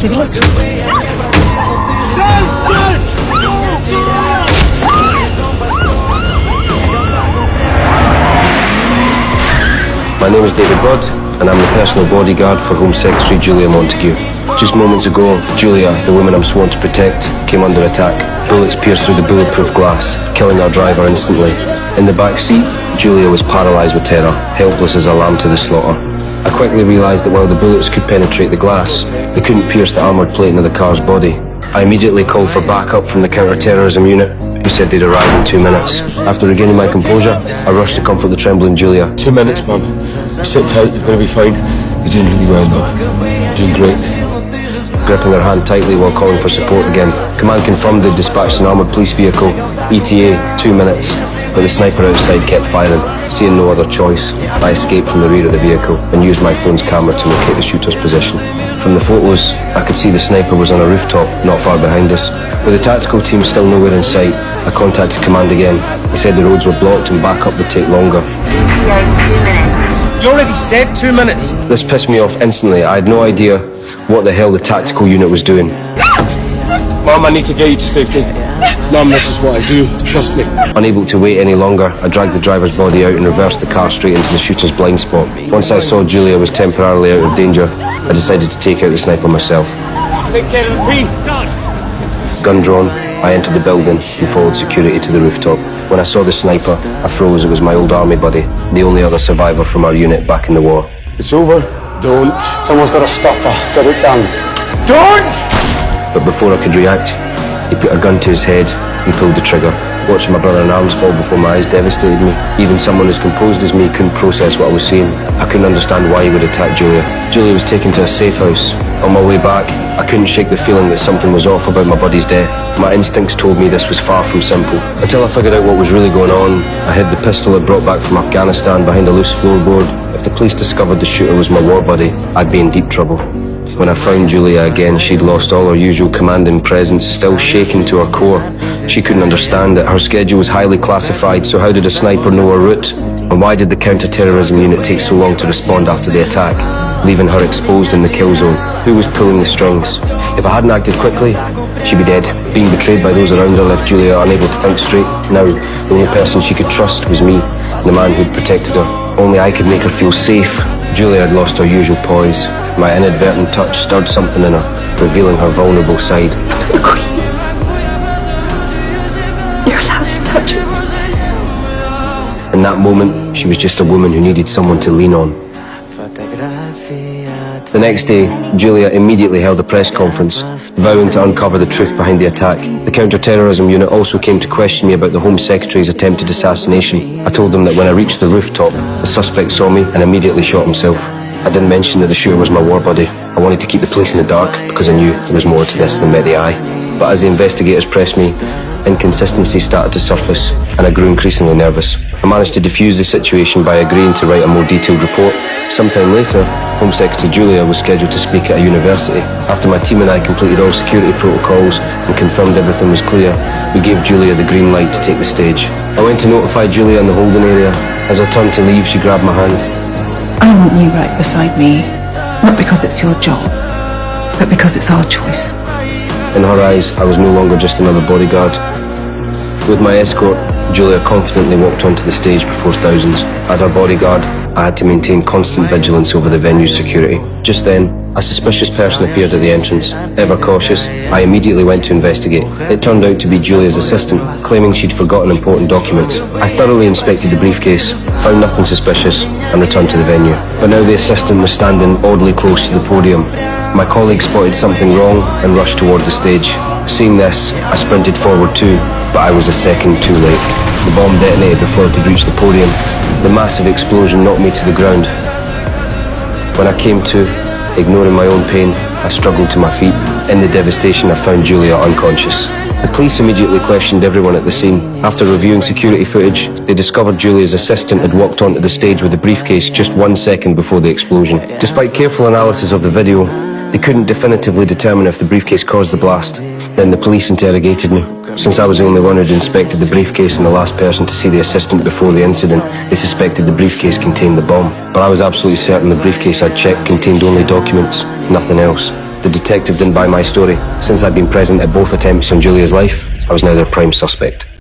civilians. My name is David Budd, and I'm the personal bodyguard for Home Secretary Julia Montague. Just moments ago, Julia, the woman I'm sworn to protect, came under attack. Bullets pierced through the bulletproof glass, killing our driver instantly. In the back seat, Julia was paralysed with terror, helpless as a lamb to the slaughter. I quickly realised that while the bullets could penetrate the glass, they couldn't pierce the armoured plating of the car's body. I immediately called for backup from the counter-terrorism unit, who said they'd arrive in 2 minutes. After regaining my composure, I rushed to comfort the trembling Julia. 2 minutes, Mum. Sit tight, you're going to be fine. You're doing really well, Mum. You're doing great. Gripping her hand tightly while calling for support again. Command confirmed they'd dispatched an armoured police vehicle. ETA, 2 minutes. But the sniper outside kept firing. Seeing no other choice, I escaped from the rear of the vehicle and used my phone's camera to locate the shooter's position. From the photos, I could see the sniper was on a rooftop not far behind us. With the tactical team still nowhere in sight, I contacted command again. They said the roads were blocked and backup would take longer. You already said 2 minutes. This pissed me off instantly. I had no idea what the hell the tactical unit was doing. Mum, I need to get you to safety. Mum, this is what I do. Trust me. Unable to wait any longer, I dragged the driver's body out and reversed the car straight into the shooter's blind spot. Once I saw Julia was temporarily out of danger, I decided to take out the sniper myself. Take care of the P. Gun drawn, I entered the building and followed security to the rooftop. When I saw the sniper, I froze. It was my old army buddy, the only other survivor from our unit back in the war. It's over. Don't. Someone's got to stop her. Get it done. Don't! But before I could react, he put a gun to his head and pulled the trigger. Watching my brother in arms fall before my eyes devastated me. Even someone as composed as me couldn't process what I was seeing. I couldn't understand why he would attack Julia. Julia was taken to a safe house. On my way back, I couldn't shake the feeling that something was off about my buddy's death. My instincts told me this was far from simple. Until I figured out what was really going on, I hid the pistol I brought back from Afghanistan behind a loose floorboard. If the police discovered the shooter was my war buddy, I'd be in deep trouble. When I found Julia again, she'd lost all her usual commanding presence, still shaken to her core. She couldn't understand it. Her schedule was highly classified, so how did a sniper know her route? And why did the counter-terrorism unit take so long to respond after the attack, leaving her exposed in the kill zone? Who was pulling the strings? If I hadn't acted quickly, she'd be dead. Being betrayed by those around her left Julia unable to think straight. Now, the only person she could trust was me, the man who'd protected her. Only I could make her feel safe. Julia had lost her usual poise. My inadvertent touch stirred something in her, revealing her vulnerable side. You're allowed to touch her. In that moment, she was just a woman who needed someone to lean on. The next day, Julia immediately held a press conference, vowing to uncover the truth behind the attack. The counter-terrorism unit also came to question me about the Home Secretary's attempted assassination. I told them that when I reached the rooftop, the suspect saw me and immediately shot himself. I didn't mention that the shooter was my war buddy. I wanted to keep the police in the dark because I knew there was more to this than met the eye. But as the investigators pressed me, inconsistencies started to surface and I grew increasingly nervous. I managed to defuse the situation by agreeing to write a more detailed report. Sometime later, Home Secretary Julia was scheduled to speak at a university. After my team and I completed all security protocols and confirmed everything was clear, we gave Julia the green light to take the stage. I went to notify Julia in the holding area. As I turned to leave, she grabbed my hand. I want you right beside me, not because it's your job, but because it's our choice. In her eyes, I was no longer just another bodyguard. With my escort, Julia confidently walked onto the stage before thousands. As her bodyguard, I had to maintain constant vigilance over the venue's security. Just then, a suspicious person appeared at the entrance. Ever cautious, I immediately went to investigate. It turned out to be Julia's assistant, claiming she'd forgotten important documents. I thoroughly inspected the briefcase, found nothing suspicious, and returned to the venue. But now the assistant was standing oddly close to the podium. My colleague spotted something wrong and rushed toward the stage. Seeing this, I sprinted forward too, but I was a second too late. The bomb detonated before I could reach the podium. The massive explosion knocked me to the ground. When I came to, ignoring my own pain, I struggled to my feet. In the devastation, I found Julia unconscious. The police immediately questioned everyone at the scene. After reviewing security footage, they discovered Julia's assistant had walked onto the stage with the briefcase just 1 second before the explosion. Despite careful analysis of the video, they couldn't definitively determine if the briefcase caused the blast. Then the police interrogated me. Since I was the only one who'd inspected the briefcase and the last person to see the assistant before the incident, they suspected the briefcase contained the bomb. But I was absolutely certain the briefcase I'd checked contained only documents, nothing else. The detective didn't buy my story. Since I'd been present at both attempts on Julia's life, I was now their prime suspect.